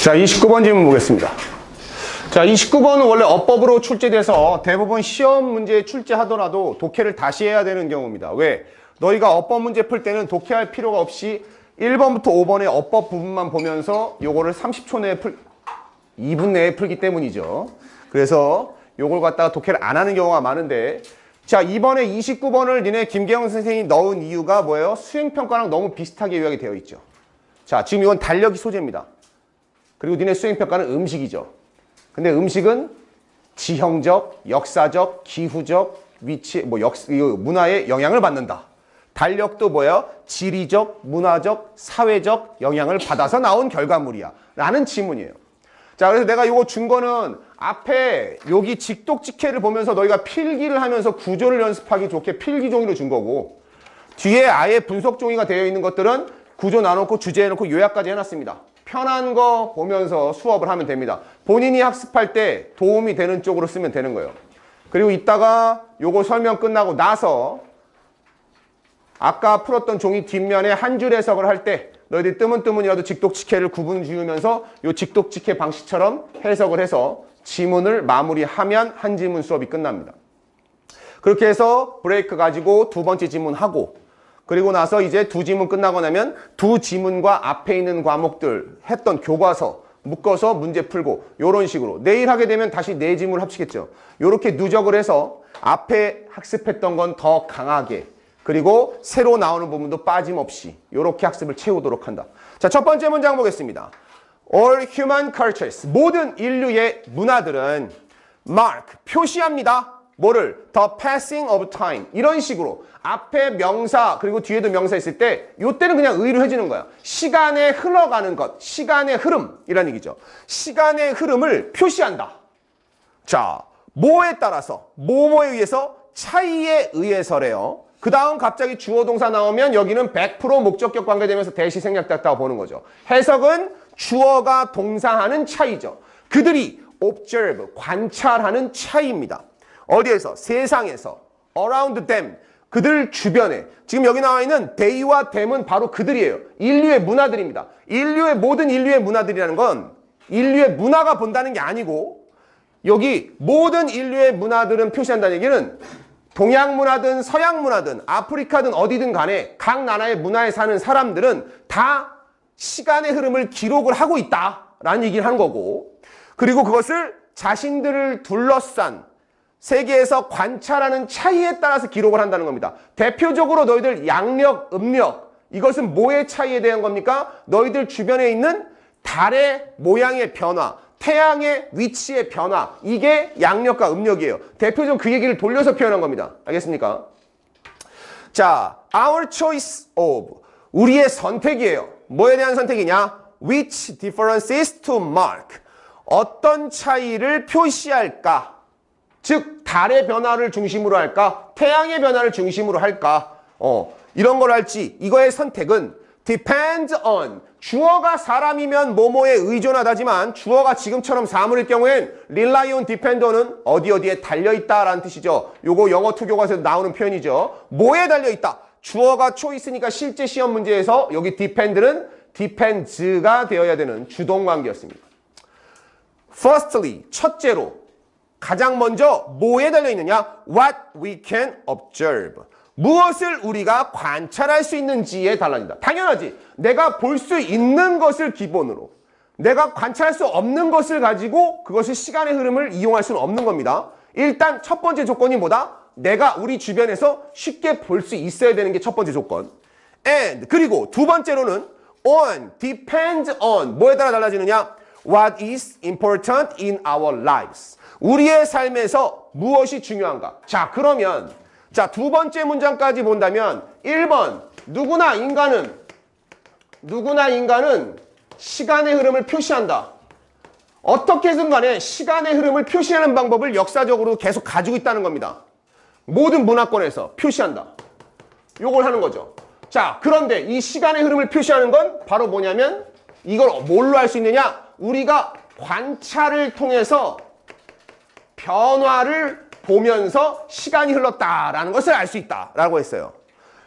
자, 29번 질문 보겠습니다. 자, 29번은 원래 어법으로 출제돼서 대부분 시험 문제 출제하더라도 독해를 다시 해야 되는 경우입니다. 왜? 너희가 어법 문제 풀 때는 독해할 필요가 없이 1번부터 5번의 어법 부분만 보면서 요거를 30초 내에 2분 내에 풀기 때문이죠. 그래서 요걸 갖다가 독해를 안 하는 경우가 많은데, 자, 이번에 29번을 니네 김계영 선생님이 넣은 이유가 뭐예요? 수행평가랑 너무 비슷하게 요약이 되어 있죠. 자, 지금 이건 달력이 소재입니다. 그리고 니네 수행평가는 음식이죠. 근데 음식은 지형적, 역사적, 기후적, 위치, 문화에 영향을 받는다. 달력도 뭐예요? 지리적, 문화적, 사회적 영향을 받아서 나온 결과물이야. 라는 지문이에요. 자, 그래서 내가 요거 준 거는 앞에 여기 직독직해를 보면서 너희가 필기를 하면서 구조를 연습하기 좋게 필기 종이로 준 거고, 뒤에 아예 분석 종이가 되어 있는 것들은 구조 나눠놓고 주제 해놓고 요약까지 해놨습니다. 편한 거 보면서 수업을 하면 됩니다. 본인이 학습할 때 도움이 되는 쪽으로 쓰면 되는 거예요. 그리고 이따가 요거 설명 끝나고 나서 아까 풀었던 종이 뒷면에 한 줄 해석을 할 때 너희들이 뜨문뜨문이라도 직독직해를 구분 지으면서 요 직독직해 방식처럼 해석을 해서 지문을 마무리하면 한 지문 수업이 끝납니다. 그렇게 해서 브레이크 가지고 두 번째 지문 하고, 그리고 나서 이제 두 지문 끝나고 나면 두 지문과 앞에 있는 과목들 했던 교과서 묶어서 문제 풀고, 요런 식으로 내일 하게 되면 다시 네 지문을 합치겠죠. 요렇게 누적을 해서 앞에 학습했던 건 더 강하게, 그리고 새로 나오는 부분도 빠짐없이 요렇게 학습을 채우도록 한다. 자, 첫 번째 문장 보겠습니다. All human cultures, 모든 인류의 문화들은 mark, 표시합니다. 뭐를? The passing of time. 이런 식으로 앞에 명사 그리고 뒤에도 명사 있을 때 요때는 그냥 의로 해주는 거야. 시간의 흘러가는 것, 시간의 흐름이라는 얘기죠. 시간의 흐름을 표시한다. 자, 뭐에 따라서, 뭐뭐에 의해서, 차이에 의해서래요. 그 다음 갑자기 주어 동사 나오면 여기는 100% 목적격 관계되면서 대시 생략됐다고 보는 거죠. 해석은 주어가 동사하는 차이죠. 그들이 observe, 관찰하는 차이입니다. 어디에서? 세상에서. around them, 그들 주변에. 지금 여기 나와 있는 they와 them은 바로 그들이에요. 인류의 문화들입니다. 모든 인류의 문화들이라는 건 인류의 문화가 본다는 게 아니고, 여기 모든 인류의 문화들은 표시한다는 얘기는 동양 문화든 서양 문화든 아프리카든 어디든 간에 각 나라의 문화에 사는 사람들은 다 시간의 흐름을 기록을 하고 있다라는 얘기를 하는 거고, 그리고 그것을 자신들을 둘러싼 세계에서 관찰하는 차이에 따라서 기록을 한다는 겁니다. 대표적으로 너희들 양력, 음력, 이것은 뭐의 차이에 대한 겁니까? 너희들 주변에 있는 달의 모양의 변화, 태양의 위치의 변화, 이게 양력과 음력이에요. 대표적으로 그 얘기를 돌려서 표현한 겁니다. 알겠습니까? 자, our choice of, 우리의 선택이에요. 뭐에 대한 선택이냐? Which differences to mark, 어떤 차이를 표시할까? 즉, 달의 변화를 중심으로 할까? 태양의 변화를 중심으로 할까? 이런 걸 할지, 이거의 선택은 depends on, 주어가 사람이면 뭐뭐에 의존하다지만 주어가 지금처럼 사물일 경우엔 rely on, depend on은 어디에 달려있다라는 뜻이죠. 요거 영어 투교과서에서 나오는 표현이죠. 뭐에 달려있다? 주어가 choice니까 실제 시험 문제에서 여기 depend는 depends가 되어야 되는 주동관계였습니다. Firstly, 첫째로, 가장 먼저 뭐에 달려있느냐? What we can observe. 무엇을 우리가 관찰할 수 있는지에 달라진다. 당연하지. 내가 볼 수 있는 것을 기본으로, 내가 관찰할 수 없는 것을 가지고 그것이 시간의 흐름을 이용할 수는 없는 겁니다. 일단 첫 번째 조건이 뭐다? 내가 우리 주변에서 쉽게 볼 수 있어야 되는 게 첫 번째 조건. And, 그리고 두 번째로는 on, depends on, 뭐에 따라 달라지느냐? What is important in our lives. 우리의 삶에서 무엇이 중요한가? 자, 그러면 자, 두 번째 문장까지 본다면 1번, 누구나 인간은 시간의 흐름을 표시한다. 어떻게든 간에 시간의 흐름을 표시하는 방법을 역사적으로 계속 가지고 있다는 겁니다. 모든 문화권에서 표시한다. 요걸 하는 거죠. 자, 그런데 이 시간의 흐름을 표시하는 건 바로 뭐냐면 이걸 뭘로 할 수 있느냐? 우리가 관찰을 통해서 변화를 보면서 시간이 흘렀다라는 것을 알 수 있다라고 했어요.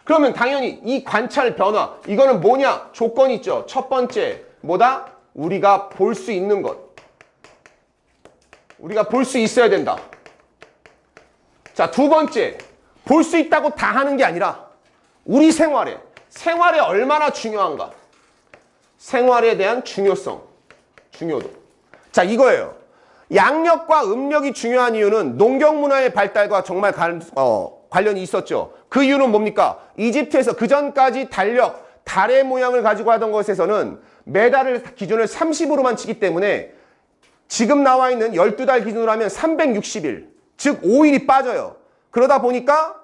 그러면 당연히 이 관찰 변화, 이거는 뭐냐? 조건이 있죠. 첫 번째, 뭐다? 우리가 볼 수 있는 것. 우리가 볼 수 있어야 된다. 자, 두 번째. 볼 수 있다고 다 하는 게 아니라 우리 생활에 얼마나 중요한가. 생활에 대한 중요성, 중요도. 자, 이거예요. 양력과 음력이 중요한 이유는 농경 문화의 발달과 정말 관련이 있었죠. 그 이유는 뭡니까? 이집트에서 그전까지 달의 모양을 가지고 하던 것에서는 매달을 기준을 30으로만 치기 때문에 지금 나와 있는 12달 기준으로 하면 360일, 즉 5일이 빠져요. 그러다 보니까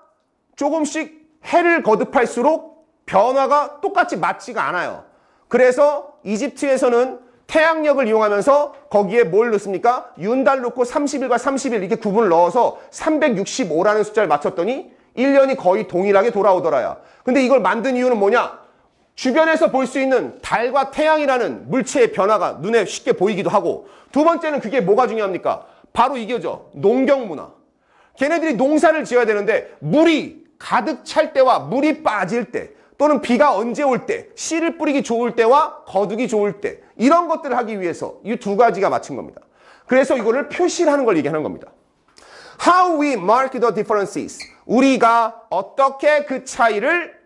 조금씩 해를 거듭할수록 변화가 똑같이 맞지가 않아요. 그래서 이집트에서는 태양력을 이용하면서 거기에 뭘 넣습니까? 윤달 넣고 30일과 30일 이렇게 구분을 넣어서 365라는 숫자를 맞췄더니 1년이 거의 동일하게 돌아오더라야. 근데 이걸 만든 이유는 뭐냐? 주변에서 볼 수 있는 달과 태양이라는 물체의 변화가 눈에 쉽게 보이기도 하고, 두 번째는 그게 뭐가 중요합니까? 바로 이거죠. 농경 문화. 걔네들이 농사를 지어야 되는데 물이 가득 찰 때와 물이 빠질 때, 또는 비가 언제 올 때, 씨를 뿌리기 좋을 때와 거두기 좋을 때, 이런 것들을 하기 위해서 이 두 가지가 맞춘 겁니다. 그래서 이거를 표시를 하는 걸 얘기하는 겁니다. How we mark the differences. 우리가 어떻게 그 차이를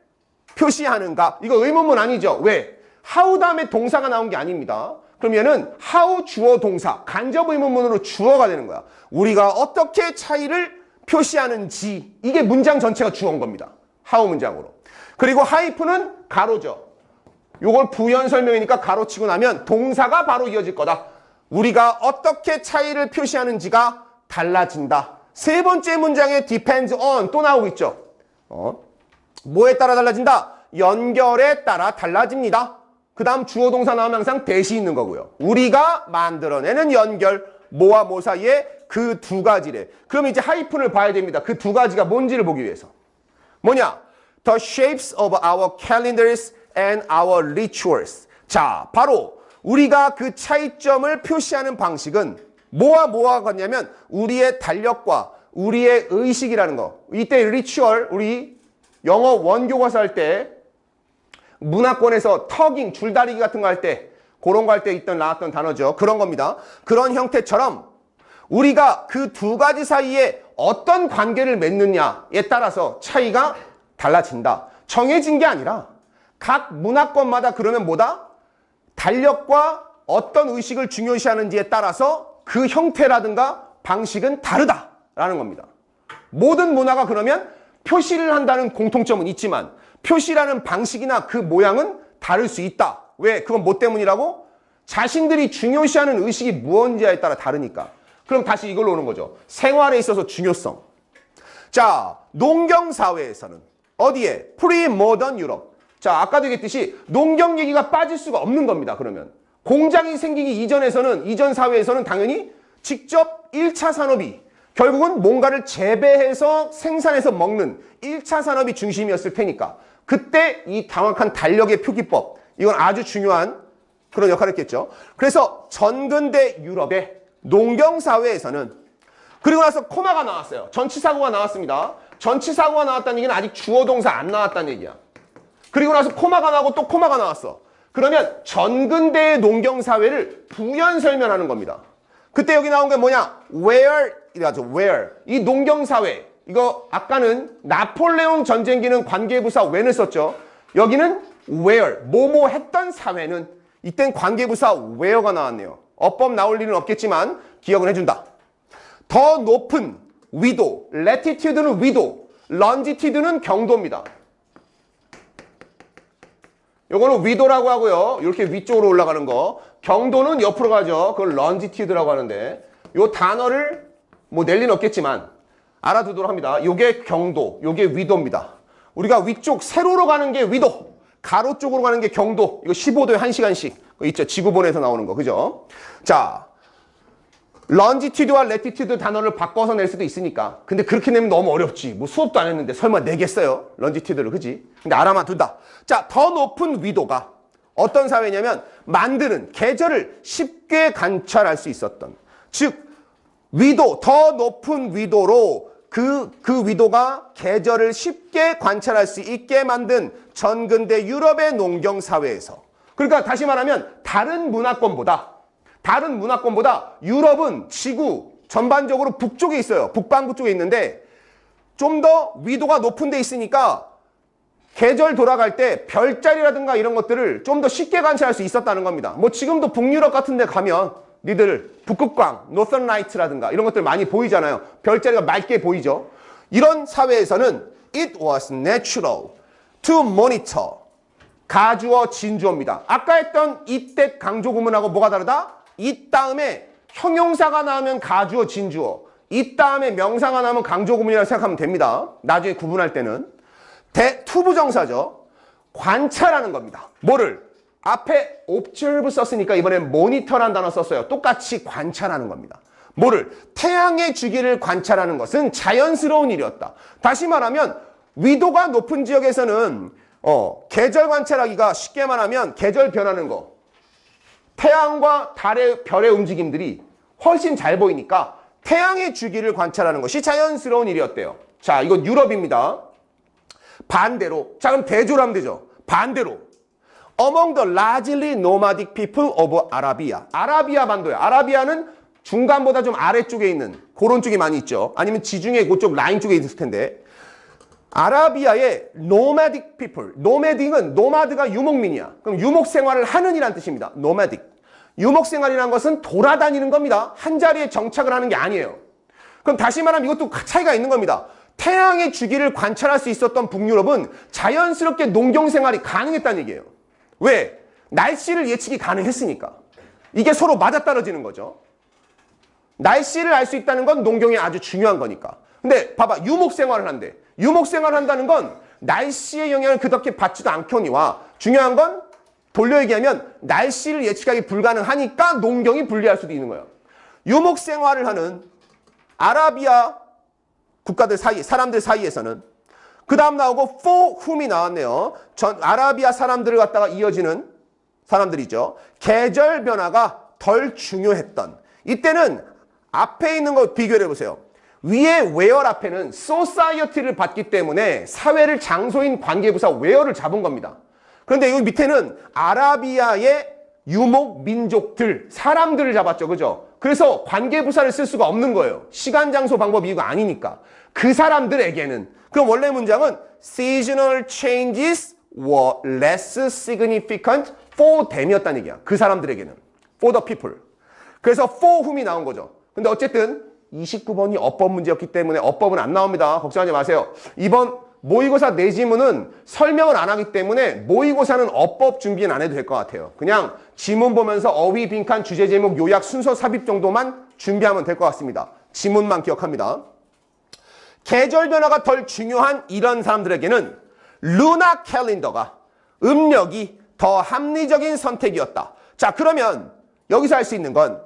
표시하는가. 이거 의문문 아니죠. 왜? how 다음에 동사가 나온 게 아닙니다. 그러면은 how 주어 동사, 간접 의문문으로 주어가 되는 거야. 우리가 어떻게 차이를 표시하는지, 이게 문장 전체가 주어인 겁니다. how 문장으로. 그리고 하이픈은 가로죠. 요걸 부연 설명이니까 가로치고 나면 동사가 바로 이어질 거다. 우리가 어떻게 차이를 표시하는지가 달라진다. 세 번째 문장에 depends on 또 나오고 있죠. 뭐에 따라 달라진다? 연결에 따라 달라집니다. 그 다음 주어 동사 나오면 항상 대시 있는 거고요. 우리가 만들어내는 연결, 뭐와 뭐 사이에 그 두 가지래. 그럼 이제 하이픈을 봐야 됩니다. 그 두 가지가 뭔지를 보기 위해서. 뭐냐? The shapes of our calendars and our rituals. 자, 바로 우리가 그 차이점을 표시하는 방식은 뭐와 같냐면 우리의 달력과 우리의 의식이라는 거. 이때 ritual, 우리 영어 원교과서 할 때 문화권에서 터깅, 줄다리기 같은 거 할 때, 그런 거 할 때 나왔던 단어죠. 그런 겁니다. 그런 형태처럼 우리가 그 두 가지 사이에 어떤 관계를 맺느냐에 따라서 차이가 달라진다. 정해진 게 아니라 각 문화권마다 그러면 뭐다? 달력과 어떤 의식을 중요시하는지에 따라서 그 형태라든가 방식은 다르다라는 겁니다. 모든 문화가 그러면 표시를 한다는 공통점은 있지만 표시라는 방식이나 그 모양은 다를 수 있다. 왜? 그건 뭐 때문이라고? 자신들이 중요시하는 의식이 무엇인지에 따라 다르니까. 그럼 다시 이걸로 오는 거죠. 생활에 있어서 중요성. 자, 농경사회에서는 어디에? 프리모던 유럽. 자, 아까도 얘기했듯이 농경 얘기가 빠질 수가 없는 겁니다. 그러면 공장이 생기기 이전에서는, 이전 사회에서는 당연히 직접 1차 산업이 결국은 뭔가를 재배해서 생산해서 먹는 1차 산업이 중심이었을 테니까 그때 이 정확한 달력의 표기법, 이건 아주 중요한 그런 역할을 했겠죠. 그래서 전근대 유럽의 농경사회에서는, 그리고 나서 코마가 나왔어요. 전치사고가 나왔습니다. 전치사고가 나왔다는 얘기는 아직 주어 동사 안 나왔다는 얘기야. 그리고 나서 코마가 나오고 또 코마가 나왔어. 그러면 전근대의 농경사회를 부연 설명하는 겁니다. 그때 여기 나온 게 뭐냐? where 이라죠. where. 이 농경사회. 이거 아까는 나폴레옹 전쟁기는 관계부사 when을 썼죠. 여기는 where. 뭐뭐 했던 사회는, 이땐 관계부사 where가 나왔네요. 어법 나올 일은 없겠지만 기억을 해준다. 더 높은 위도. latitude는 위도. longitude는 경도입니다. 요거는 위도라고 하고요. 이렇게 위쪽으로 올라가는 거. 경도는 옆으로 가죠. 그걸 longitude라고 하는데, 요 단어를 뭐 낼 리는 없겠지만 알아두도록 합니다. 요게 경도, 요게 위도입니다. 우리가 위쪽 세로로 가는 게 위도, 가로 쪽으로 가는 게 경도. 이거 15도에 1시간씩 있죠. 지구본에서 나오는 거. 그죠? 자, longitude와 latitude 단어를 바꿔서 낼 수도 있으니까. 근데 그렇게 내면 너무 어렵지. 뭐 수업도 안 했는데 설마 내겠어요? longitude를, 그지? 근데 알아만 둔다. 자, 더 높은 위도가 어떤 사회냐면 만드는 계절을 쉽게 관찰할 수 있었던, 즉 위도, 더 높은 위도로 그 위도가 계절을 쉽게 관찰할 수 있게 만든 전근대 유럽의 농경사회에서 그러니까 다시 말하면 다른 문화권보다 유럽은 지구 전반적으로 북쪽에 있어요. 북반구 쪽에 있는데 좀 더 위도가 높은 데 있으니까 계절 돌아갈 때 별자리라든가 이런 것들을 좀 더 쉽게 관찰할 수 있었다는 겁니다. 뭐 지금도 북유럽 같은 데 가면 니들 북극광, 노선 라이트라든가 이런 것들 많이 보이잖아요. 별자리가 맑게 보이죠. 이런 사회에서는 it was natural to monitor 가주어 진주어입니다. 아까 했던 이때 강조 구문하고 뭐가 다르다? 이 다음에 형용사가 나오면 가주어 진주어, 이 다음에 명사가 나오면 강조 구문이라고 생각하면 됩니다. 나중에 구분할 때는 투부정사죠. 관찰하는 겁니다. 뭐를? 앞에 observe 썼으니까 이번엔 monitor라는 단어 썼어요. 똑같이 관찰하는 겁니다. 뭐를? 태양의 주기를 관찰하는 것은 자연스러운 일이었다. 다시 말하면 위도가 높은 지역에서는 계절 관찰하기가 쉽게 말하면 계절 변하는 거, 태양과 달의 별의 움직임들이 훨씬 잘 보이니까 태양의 주기를 관찰하는 것이 자연스러운 일이었대요. 자, 이건 유럽입니다. 반대로, 자 그럼 대조로 하면 되죠. 반대로 Among the largely nomadic people of Arabia. 아라비아 반도야. 아라비아는 중간보다 좀 아래쪽에 있는 그런 쪽이 많이 있죠. 아니면 지중해 그쪽 라인 쪽에 있을 텐데 아라비아의 nomadic people. nomadic은 노마드가 유목민이야. 그럼 유목 생활을 하는 이란 뜻입니다. nomadic. 유목 생활이라는 것은 돌아다니는 겁니다. 한 자리에 정착을 하는 게 아니에요. 그럼 다시 말하면 이것도 차이가 있는 겁니다. 태양의 주기를 관찰할 수 있었던 북유럽은 자연스럽게 농경 생활이 가능했다는 얘기예요. 왜? 날씨를 예측이 가능했으니까. 이게 서로 맞아떨어지는 거죠. 날씨를 알 수 있다는 건 농경에 아주 중요한 거니까. 근데 봐봐, 유목 생활을 한대. 유목 생활을 한다는 건 날씨의 영향을 그렇게 받지도 않거니와 중요한 건 돌려 얘기하면 날씨를 예측하기 불가능하니까 농경이 불리할 수도 있는 거예요. 유목 생활을 하는 아라비아 국가들 사이, 사람들 사이에서는 그 다음 나오고 for whom이 나왔네요. 아라비아 사람들을 갖다가 이어지는 사람들이죠. 계절 변화가 덜 중요했던. 이때는 앞에 있는 거 비교를 해보세요. 위에 where 앞에는 society를 봤기 때문에 사회를 장소인 관계부사 where를 잡은 겁니다. 그런데 여기 밑에는 아라비아의 유목 민족들, 사람들을 잡았죠. 그죠? 그래서 관계부사를 쓸 수가 없는 거예요. 시간, 장소, 방법, 이유가 아니니까. 그 사람들에게는. 그럼 원래 문장은 seasonal changes were less significant for them이었다는 얘기야. 그 사람들에게는. for the people. 그래서 for whom이 나온 거죠. 근데 어쨌든 29번이 어법 문제였기 때문에 어법은 안 나옵니다. 걱정하지 마세요. 이번 모의고사 내지문은 설명을 안 하기 때문에 모의고사는 어법 준비는 안 해도 될 것 같아요. 그냥 지문 보면서 어휘, 빈칸, 주제, 제목, 요약, 순서 삽입 정도만 준비하면 될 것 같습니다. 지문만 기억합니다. 계절 변화가 덜 중요한 이런 사람들에게는 루나 캘린더가 음력이 더 합리적인 선택이었다. 자, 그러면 여기서 할 수 있는 건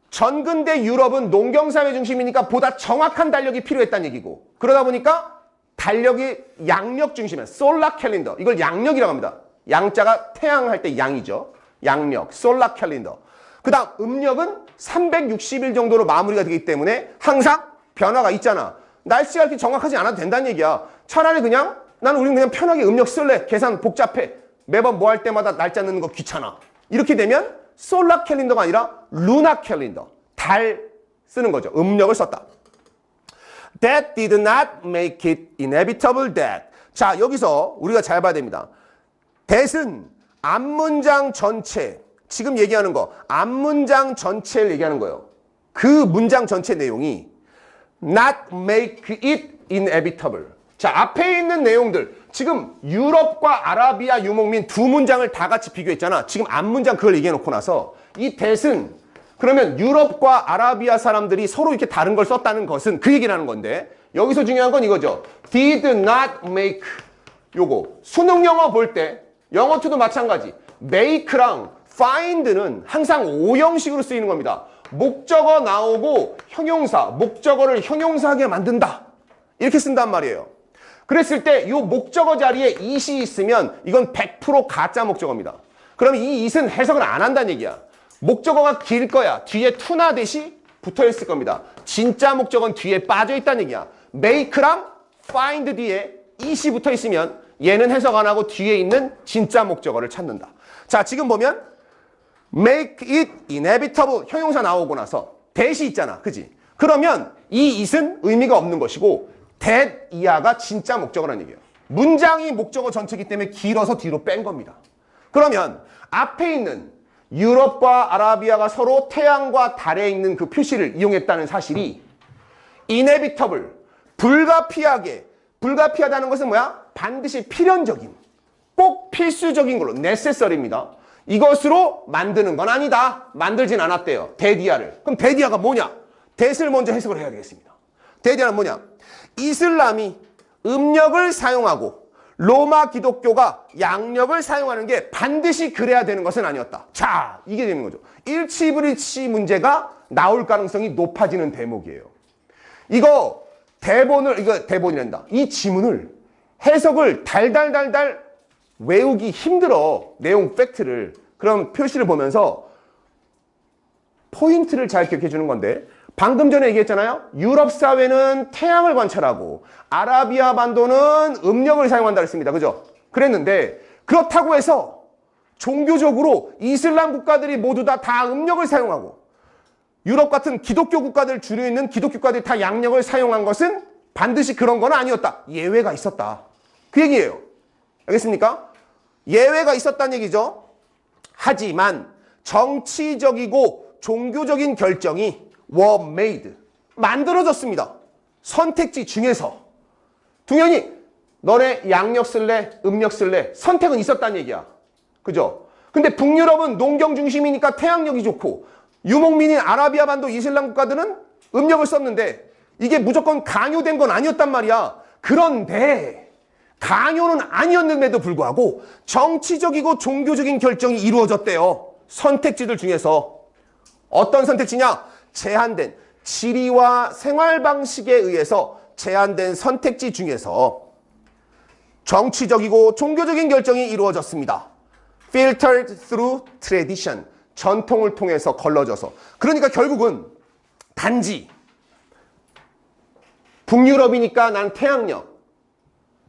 전근대 유럽은 농경사회 중심이니까 보다 정확한 달력이 필요했다는 얘기고 그러다 보니까 달력이 양력 중심이야. 솔라 캘린더. 이걸 양력이라고 합니다. 양자가 태양 할 때 양이죠. 양력, 솔라 캘린더. 그 다음 음력은 360일 정도로 마무리가 되기 때문에 항상 변화가 있잖아. 날씨가 이렇게 정확하지 않아도 된다는 얘기야. 차라리 그냥 우리는 그냥 편하게 음력 쓸래. 계산 복잡해. 매번 뭐 할 때마다 날짜 넣는 거 귀찮아. 이렇게 되면 솔라 캘린더가 아니라 루나 캘린더. 달 쓰는 거죠. 음력을 썼다. That did not make it inevitable that. 자, 여기서 우리가 잘 봐야 됩니다. that은 앞문장 전체, 지금 얘기하는 거, 앞문장 전체를 얘기하는 거예요. 그 문장 전체 내용이 not make it inevitable. 자, 앞에 있는 내용들, 지금 유럽과 아라비아 유목민 두 문장을 다 같이 비교했잖아. 지금 앞문장 그걸 얘기해 놓고 나서 이 that은 그러면 유럽과 아라비아 사람들이 서로 이렇게 다른 걸 썼다는 것은 그 얘기를 하는 건데 여기서 중요한 건 이거죠. did not make 요거 수능 영어 볼 때 영어 2도 마찬가지 make랑 find는 항상 오형식으로 쓰이는 겁니다. 목적어 나오고 형용사, 목적어를 형용사하게 만든다. 이렇게 쓴단 말이에요. 그랬을 때 이 목적어 자리에 it이 있으면 이건 100% 가짜 목적어입니다. 그럼 이 it은 해석을 안 한다는 얘기야. 목적어가 길 거야. 뒤에 to나 that이 붙어 있을 겁니다. 진짜 목적어는 뒤에 빠져 있다는 얘기야. make랑 find 뒤에 it이 붙어 있으면 얘는 해석 안 하고 뒤에 있는 진짜 목적어를 찾는다. 자, 지금 보면 make it inevitable 형용사 나오고 나서 that이 있잖아. 그지? 그러면 이 it은 의미가 없는 것이고 that 이하가 진짜 목적어라는 얘기예요. 문장이 목적어 전체이기 때문에 길어서 뒤로 뺀 겁니다. 그러면 앞에 있는 유럽과 아라비아가 서로 태양과 달에 있는 그 표시를 이용했다는 사실이 inevitable, 불가피하다는 것은 뭐야? 반드시 필연적인, 꼭 필수적인 걸로 necessary입니다. 이것으로 만드는 건 아니다. 만들진 않았대요. 데디아를. 그럼 데디아가 뭐냐? 데스를 먼저 해석을 해야 되겠습니다. 데디아는 뭐냐? 이슬람이 음력을 사용하고 로마 기독교가 양력을 사용하는 게 반드시 그래야 되는 것은 아니었다. 자, 이게 되는 거죠. 일치불일치 문제가 나올 가능성이 높아지는 대목이에요. 이거 대본이란다. 이 지문을 해석을 달달달달 외우기 힘들어. 내용 팩트를. 그럼 표시를 보면서 포인트를 잘 기억해 주는 건데 방금 전에 얘기했잖아요. 유럽 사회는 태양을 관찰하고 아라비아 반도는 음력을 사용한다 그랬습니다. 그죠? 그랬는데 그렇다고 해서 종교적으로 이슬람 국가들이 모두 다 음력을 사용하고 유럽 같은 기독교 국가들 주류 있는 기독교 국가들이 다 양력을 사용한 것은 반드시 그런 건 아니었다. 예외가 있었다. 그 얘기예요. 알겠습니까? 예외가 있었다는 얘기죠. 하지만 정치적이고 종교적인 결정이 were made, 만들어졌습니다. 선택지 중에서. 동현이 너네 양력 쓸래? 음력 쓸래? 선택은 있었다는 얘기야. 그죠? 근데 북유럽은 농경 중심이니까 태양력이 좋고 유목민인 아라비아 반도 이슬람 국가들은 음력을 썼는데 이게 무조건 강요된 건 아니었단 말이야. 그런데 강요는 아니었는데도 불구하고 정치적이고 종교적인 결정이 이루어졌대요. 선택지들 중에서. 어떤 선택지냐? 제한된 지리와 생활 방식에 의해서 제한된 선택지 중에서 정치적이고 종교적인 결정이 이루어졌습니다. Filtered through tradition. 전통을 통해서 걸러져서. 그러니까 결국은 단지 북유럽이니까 난 태양력,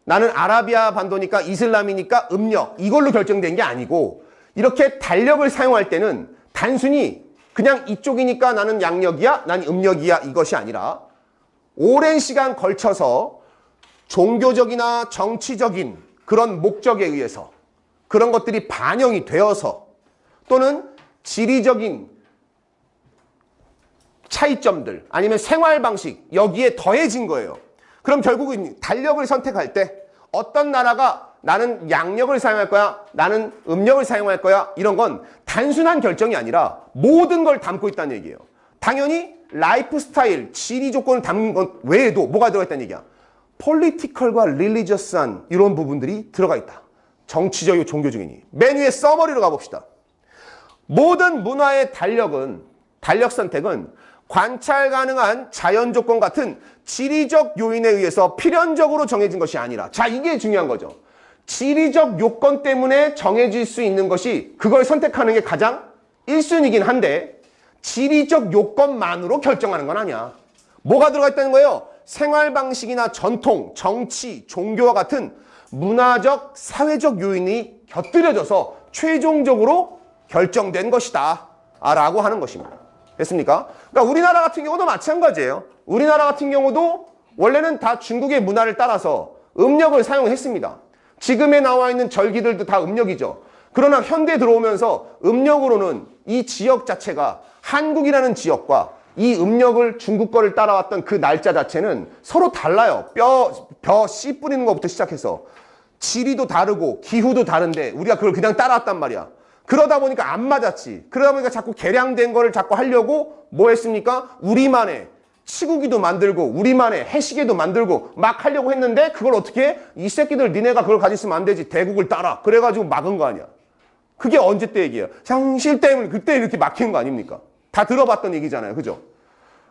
나는 아라비아 반도니까 이슬람이니까 음력, 이걸로 결정된 게 아니고 이렇게 달력을 사용할 때는 단순히 그냥 이쪽이니까 나는 양력이야, 난 음력이야 이것이 아니라 오랜 시간 걸쳐서 종교적이나 정치적인 그런 목적에 의해서 그런 것들이 반영이 되어서 또는 지리적인 차이점들 아니면 생활 방식 여기에 더해진 거예요. 그럼 결국은 달력을 선택할 때 어떤 나라가 나는 양력을 사용할 거야, 나는 음력을 사용할 거야 이런 건 단순한 결정이 아니라 모든 걸 담고 있다는 얘기예요. 당연히 라이프 스타일, 지리 조건을 담는 것 외에도 뭐가 들어있다는 얘기야. 폴리티컬과 릴리저스한 이런 부분들이 들어가 있다. 정치적이고 종교적이니. 맨 위에 서머리로 가봅시다. 모든 문화의 달력 선택은 관찰 가능한 자연 조건 같은 지리적 요인에 의해서 필연적으로 정해진 것이 아니라, 자, 이게 중요한 거죠. 지리적 요건 때문에 정해질 수 있는 것이 그걸 선택하는 게 가장 1순위이긴 한데 지리적 요건만으로 결정하는 건 아니야. 뭐가 들어가 있다는 거예요? 생활 방식이나 전통, 정치, 종교와 같은 문화적, 사회적 요인이 곁들여져서 최종적으로 결정된 것이다 라고 하는 것입니다. 됐습니까? 그러니까 우리나라 같은 경우도 마찬가지예요. 우리나라 같은 경우도 원래는 다 중국의 문화를 따라서 음력을 사용했습니다. 지금에 나와 있는 절기들도 다 음력이죠. 그러나 현대에 들어오면서 음력으로는 이 지역 자체가 한국이라는 지역과 이 음력을 중국 거를 따라왔던 그 날짜 자체는 서로 달라요. 씨 뿌리는 것부터 시작해서 지리도 다르고 기후도 다른데 우리가 그걸 그냥 따라왔단 말이야. 그러다 보니까 안 맞았지. 그러다 보니까 자꾸 개량된 거를 자꾸 하려고 뭐 했습니까? 우리만의 치구기도 만들고 우리만의 해시계도 만들고 막 하려고 했는데 그걸 어떻게 해? 이 새끼들 니네가 그걸 가지고 있으면 안 되지. 대국을 따라. 그래가지고 막은 거 아니야. 그게 언제 때 얘기예요? 상실 때문에 그때 이렇게 막힌 거 아닙니까? 다 들어봤던 얘기잖아요. 그죠?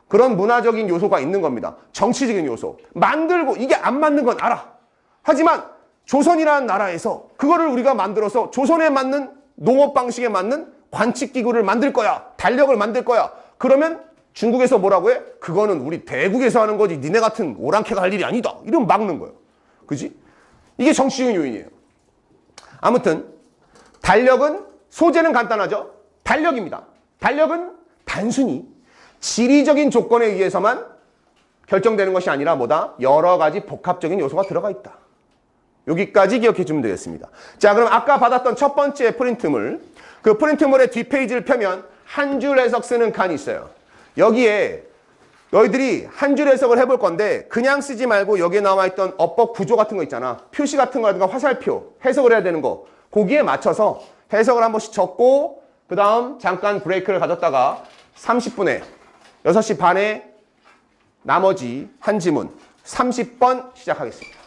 그런 문화적인 요소가 있는 겁니다. 정치적인 요소. 만들고 이게 안 맞는 건 알아. 하지만 조선이라는 나라에서 그거를 우리가 만들어서 조선에 맞는 농업 방식에 맞는 관측기구를 만들 거야. 달력을 만들 거야. 그러면 중국에서 뭐라고 해? 그거는 우리 대국에서 하는 거지. 니네 같은 오랑캐가 할 일이 아니다. 이러면 막는 거예요. 그지? 이게 정치적인 요인이에요. 아무튼 달력은 소재는 간단하죠. 달력입니다. 달력은 단순히 지리적인 조건에 의해서만 결정되는 것이 아니라 뭐다? 여러 가지 복합적인 요소가 들어가 있다. 여기까지 기억해 주면 되겠습니다. 자, 그럼 아까 받았던 첫 번째 프린트물, 그 프린트물의 뒷페이지를 펴면 한 줄 해석 쓰는 칸이 있어요. 여기에 너희들이 한 줄 해석을 해볼 건데 그냥 쓰지 말고 여기에 나와 있던 어법 구조 같은 거 있잖아. 표시 같은 거라든가 화살표 해석을 해야 되는 거. 거기에 맞춰서 해석을 한 번씩 적고 그 다음 잠깐 브레이크를 가졌다가 30분에 6시 반에 나머지 한 지문 30번 시작하겠습니다.